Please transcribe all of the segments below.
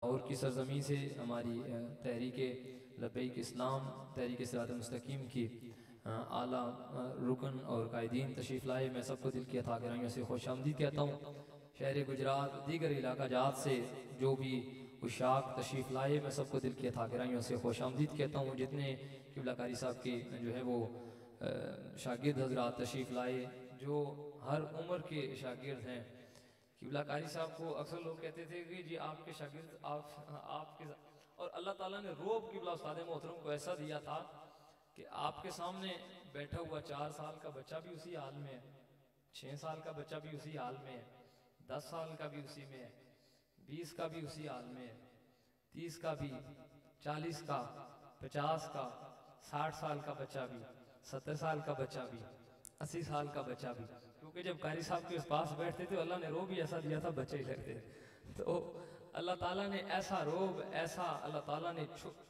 और की सरजमी से हमारी तहरीक लब्बैक इस्लाम, तहरीक सिरात मुस्तकीम की आला रुकन और कायदीन तशरीफ़ लाए। मैं सबको दिल की अता गहराइयों से खुश आमदीद कहता हूँ। शहर गुजरात दीगर इलाका जात से जो भी उशाक तशरीफ़ लाए, मैं सबको दिल की अता गहराइयों से खुश आमदीद कहता हूँ। जितने क़िबला कारी साहब के जो है वो शागिर्द हजरात तशरीफ़ लाए, जो हर उम्र के शागिर्द हैं। क़िबला कारी साहब को अक्सर लोग कहते थे कि जी आपके शागिर्द आपके, और अल्लाह ताला ने रोब क़िबला उस्ताद मोहतरम को ऐसा दिया था कि आपके सामने बैठा हुआ 4 साल का बच्चा भी उसी हाल में है, 6 साल का बच्चा भी उसी हाल में है, 10 साल का भी उसी में है, 20 का भी उसी हाल में है, 30 का भी, 40 का, 50 का, 60 साल का बच्चा भी, 70 साल का बच्चा भी, 80 साल का बच्चा भी। क्योंकि जब कारी साहब के पास बैठते थे अल्लाह ने रोब भी ऐसा दिया था, बच्चे ही लगते। तो अल्लाह ताला ने ऐसा रोब, ऐसा अल्लाह ताला ने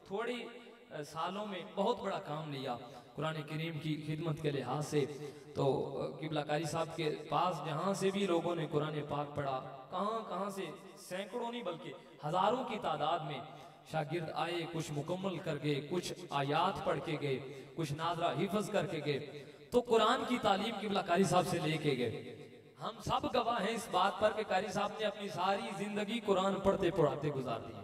थोड़ी सालों में बहुत बड़ा काम लिया कुरान करीम की खिदमत के लिहाज से। तो क़िबला कारी साहब के पास जहाँ से भी लोगों ने कुरान पाक पढ़ा, कहाँ से सैकड़ों नहीं बल्कि हज़ारों की तादाद में शागिर्द आए, कुछ मुकम्मल कर गए, कुछ आयात पढ़ के गए, कुछ नादरा हिफ्ज़ करके गए। तो कुरान की तालीम क़िबला कारी साहब से लेके गए। हम सब गवाह हैं इस बात पर कि कारी साहब ने अपनी सारी जिंदगी कुरान पढ़ते पढ़ाते गुजार दी।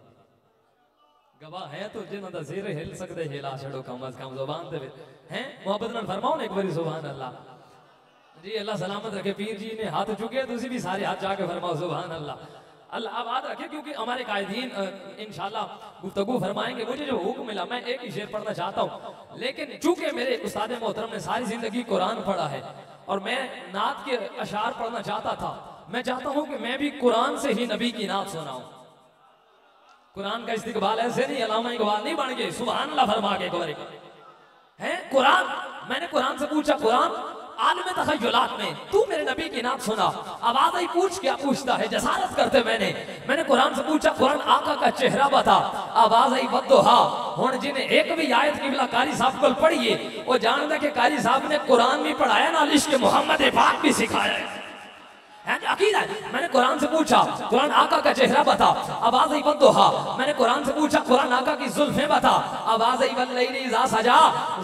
गवाह है तो जिन्होंने ज़ेर हिल सकते हिला छड़ो कम अज कम ज़ुबान दे हैं मोहब्बत नाल फरमाओ ना एक बारी सुभान अल्लाह जी। अल्लाह सलामत रखे। पीर जी ने हाथ चुके, तुसी भी सारे हाथ जाके फरमाओ सुभान अल्लाह। अल्लाह आबाद रखे। क्योंकि हमारे कायदीन इंशाल्लाह गुफ्तगू फरमाएंगे। मुझे जो हुक्म मिला मैं एक ही शेर पढ़ना चाहता हूँ, लेकिन चूंकि मेरे उस्ताद मोहतरम ने सारी जिंदगी कुरान पढ़ा है और मैं नात के अशार पढ़ना चाहता था, मैं चाहता हूँ कि मैं भी कुरान से ही नबी की नात सुनाऊं। कुरान का इस्तिकबाल ऐसे नहीं अल्लामा इकबाल नहीं बन गए, सुभान अल्लाह फरमा के गोरे हैं कुरान। मैंने कुरान से पूछा, कुरान आलम तखय्युलात में तू मेरे नबी की नात सुना। आवाज आई पूछ क्या पूछता है, जसारत करते मैंने कुरान से पूछा, कुरान आका का चेहरा बता। आवाज आई वद्दुहा। हुण जिन्हें एक भी आयत क़िबला कारी साहब को पढ़िए वो जानता कि कारी साहब ने कुरान भी पढ़ाया ना, इश्क़ मोहम्मद पाक भी सिखाया है। मैंने कुरान से पूछा, कुरान आका का चेहरा बता। आवाज आई वद्दुहा। मैंने कुरान से पूछा, कुरान आका की जुल्फें बता। आवाज आई वल्लैलि इज़ा सजा।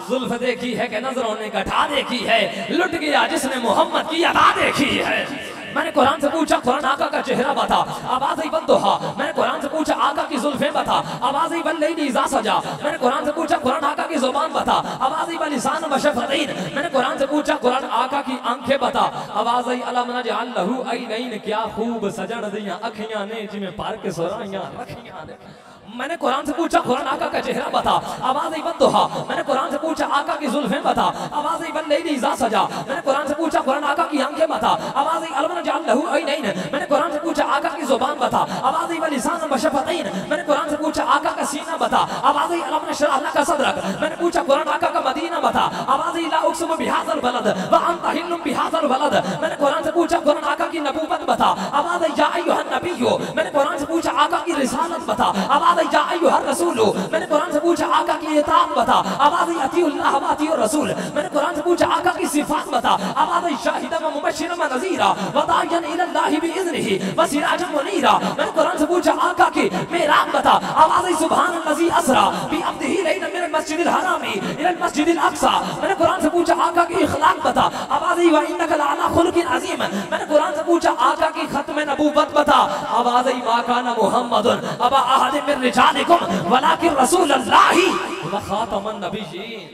जुल्फ देखी है कि नजरों ने गठा देखी है, लुट गया जिसने मोहम्मद की अदा देखी है। मैंने कुरान से पूछा, कुरान आका का चेहरा बता। आवाज आई वद्दुहा। मैंने कुरान से पूछा, आका की जुल्फें बता। आवाज आई वल्लैलि इज़ा सजा। मैंने कुरान से पूछा, कुरान आका की जुबान बता। आवाज आई वलिसान व शफ़तैन। मैंने कुरान से पूछा, कुरान आका की आंखें बता। आवाज आई अलम नजअल लहू ऐनैन। क्या खूब सजन दियां अखियां ने जिमें पार के सोराइयां रखियां ने। मैंने कुरान से पूछा, कुरान आका का चेहरा बता। आवाज आई वद्दुहा। मैंने कुरान से पूछा, आका की जुल्फें बता। आवाज आई वल्लैलि इज़ा सजा। मैंने कुरान से पूछा, कुरान आका की आंखें बता। आवाज आई अलम नजअल लहू ऐनैन। मैंने कुरान से पूछा, आका की जुबान बता। आवाज आई वलिसान व शफ़तैन। मैंने कुरान से पूछा, आका का सीना बता। आवाज आई अलम नशरह लका सदरक। मैंने पूछा, कुरान आका का मदीना बता। आवाज आई ला उक़सिमु बिहाज़ल बलद व अंता हिल्लुम बिहाज़ल बलद। मैंने कुरान से पूछा, कुरान आका की नबूवत बता। आवाज आई या अय्युहन नबिय्यु। मैंने कुरान से पूछा, आका की रिसालत बता। आवाज आई या अय्युहर रसूल। मैंने कुरान से पूछा, आका की इताअत बता। आवाज आई अतीउल्लाह व अतीउर रसूल। मैंने कुरान से पूछा, आका की सिफात बता। आवाज आई शाहिदन व मुबश्शिरन व नज़ीरा व दाइयन इलल्लाहि बिइज़निहि व सिराजन मुनीरा। मैंने कुरान से पूछा, आका की मेराज बता। आवाज आई सुब्हानल्लज़ी असरा बिअब्दिही लैलन मिनल मस्जिदिल हरामी इलल मस्जिदिल अक़सा। मैंने कुरान से पूछा, आका की इखलाक बता। आवाज आई व इन्नका लअला खुलुकिन अज़ीम। मैंने कुरान से पूछा, आका की खत्म नबूवत बता। आवाज आई मा काना मुहम्मदुन अबा अहदिम मिन रिजालिकुम वलाकिन रसूलुल्लाहि व खातमुन नबिय्यीन।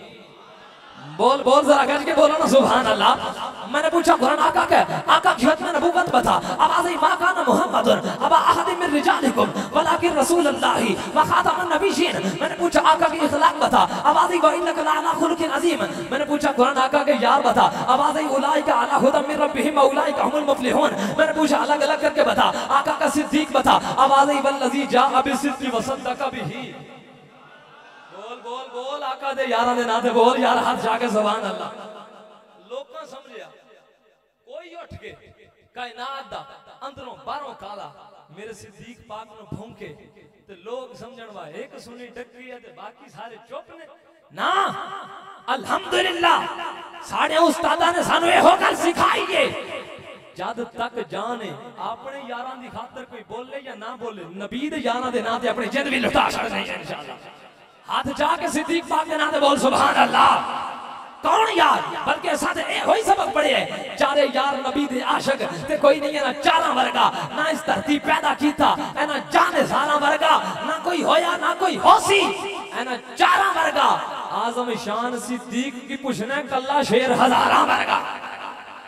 बोल बोल जरा गज के बोलो ना सुभान अल्लाह। मैंने पूछा, कुरान आका की खत्म नबूवत बता। आवाज आई मा काना मुहम्मदुन अबा अहदिम मिन रिजालिकुम वलाकिन रसूलुल्लाहि व खातमुन नबिय्यीन। मैंने पूछा, आका की इखलाक बता। आवाज आई व इन्नका लअला खुलुकिन अज़ीम। मैंने पूछा, कुरान आका के यार बता। आवाज आई उलाइका अला हुदम मिन रब्बिहिम व उलाइका हुमुल मुफ्लिहून। मैंने पूछा, अलग अलग करके बता। आका का सिद्दीक बता। आवाज आई वल्लज़ी जाअ बिस्सिद्क़ि व सद्दक़ बिही। बोल बोल बोल आका दे यारा दे ना दे बोल यार हाथ जाके सुभान अल्लाह। लोकां समझिया कोई उठ के कायनात दा अंदरों बाहरों काला मेरे सिद्दीक पाक नु भौंके ते लोग समझण वा एक सुनी डक्की है ते बाकी सारे चुप ने ना। अल्हम्दुलिल्लाह साडे उस्तादा ने सानू ए हो गल सिखाई है जद तक जाने अपने यारां दी खातर कोई बोले या ना बोले, नबी दे यारां दे नाते अपनी जिंद भी लुटा छड़ने हैं इंशाअल्लाह। हाथ जाके सिद्दीक पाक के नाते बोल सुभान अल्लाह। कौन यार, बल्कि साथ वही सबक पढ़े है, चारे यार नबी दे आशिक ते कोई नहीं है ना चारा वर्गा, ना इस धरती पैदा कीता है ना जाने सारा वर्गा, ना कोई होया ना कोई होसी है ना चारा वर्गा। आजम शान सिद्दीक की पूछना कल्ला शेर हजारा वर्गा।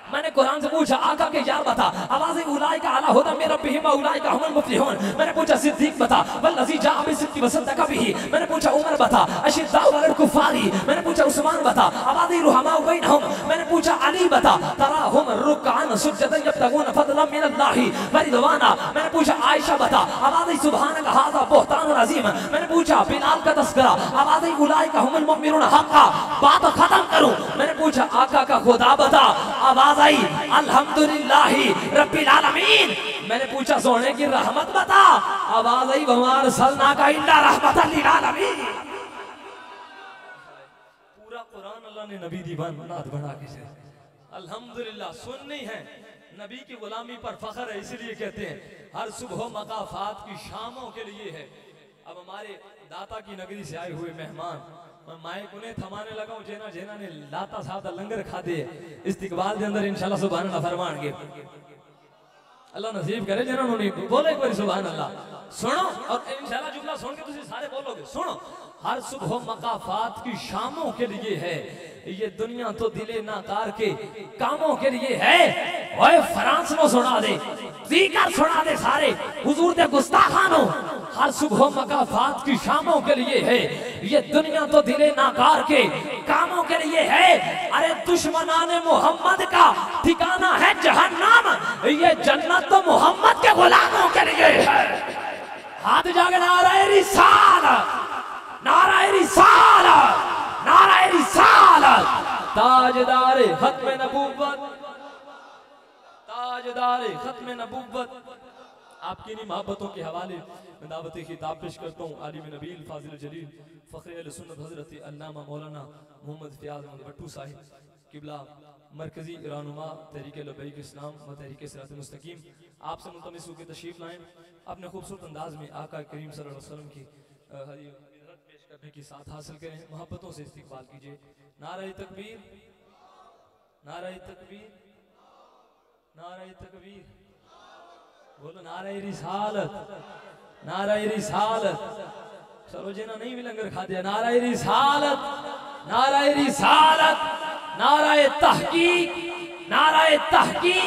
मैंने कुरान से पूछा आका के यार बता, आवाज़ उलाई का आला होता मेरा बिहिमा उलाई का हुमल मुफ्लिहून। मैंने पूछा सिद्दीक बता, वल्लज़ी जा बिसिद्दि वसद्दक़ बिही। मैंने पूछा उमर बता, अशिद्दाउ अलल कुफ़ारी। मैंने पूछा उस्मान बता, आवाज़ रुहमा बैनहुम। मैंने पूछा अली बता, तराहुम रुक्अन सुज्जदन यब्तगून फज़लन मिनल्लाहि व रिज़वाना। मैंने पूछा आयशा बता, आवाज़ सुब्हानक हाज़ा बुहतानुन अज़ीम। मैंने पूछा बिलाल का तस्करा, आवाज़ उलाई का हुमुल मुमिनून हक़्क़ा। बात खत्म करूं, मैंने पूछा आका का खुदा बता, आवाज़ आई अल्हम्दुलिल्लाहि रब्बिल आलमीन। मैंने पूछा सोने की रहमत बता, आवाज़ आई वमा अरसलनाका इल्ला रहमतल लिल आलमीन। पूरा कुरान अल्लाह ने नबी दी बनात बना के से अल्हम्दुलिल्लाह सुननी है। नबी की गुलामी पर फख्र है, इसलिए कहते हैं हर सुबह मकाफात की शामों के लिए है। अब हमारे दाता की नगरी से आए हुए मेहमान, मैं माइक उन्हें थमाने लगा हूं जेना जेना ने लाता साहब दा लंगर खा दे इस्तिकबाल दे अंदर इंशाल्लाह सुभान अल्लाह फरमानगे। अल्लाह नसीब करे जिन्होंने नहीं बोले एक बार सुभान अल्लाह। सुनो और इंशाल्लाह जुमला सुन के तुम सारे बोलोगे। सुनो, हर सुबह मकाफात की शामों के लिए है, ये दुनिया तो दिले नाकार के कामों के लिए है। ओए फ्रांस में सुना दे, दीकर सुना दे सारे हुजूर दे गुस्ताखानो। हर सुबह मकाफात की शामों के लिए है, ये दुनिया तो दिले नाकार के कामों के लिए है। अरे दुश्मनाने मोहम्मद का ठिकाना है जहन्नम, ये जन्नत तो मोहम्मद के गुलामों के लिए है। हाथ जाके नाराए रिसालत, नाराए रिसालत, नाराए रिसालत। ताजदारे खत्म नबूवत, ताजदारे खत्म नबूवत। आपकी इन मोहब्बतों के हवाले मैं दावत खिताब पेश करता हूँ आलिम नबील फाजिल जलील फ़ख्र अहले सुन्नत हज़रत अल्लामा मौलाना मोहम्मद फ़याज़ अहमद भट्टू साहिब किबला मरकज़ी रहनुमा तहरीक लब्बैक इस्लाम व तहरीक सिरात मुस्तकीम आपसे मुल्तमिस होकर तशरीफ़ लाएँ। अपने खूबसूरत अंदाज में आका करीम सल्लल्लाहु अलैहि वसल्लम की हदीयत पेश करने की साथ हासिल करें, मोहब्बतों से इस्तिक़बाल कीजिए। नारे तकबीर, नारे तकबीर, नारे तकबीर, बोलो नारे रिसालत, नारे रिसालत। चलो जिन्ना नहीं भी लंगर खा दिया, नारे रिसालत, नारे रिसालत, नारे तहकीक, नारे तहकीक।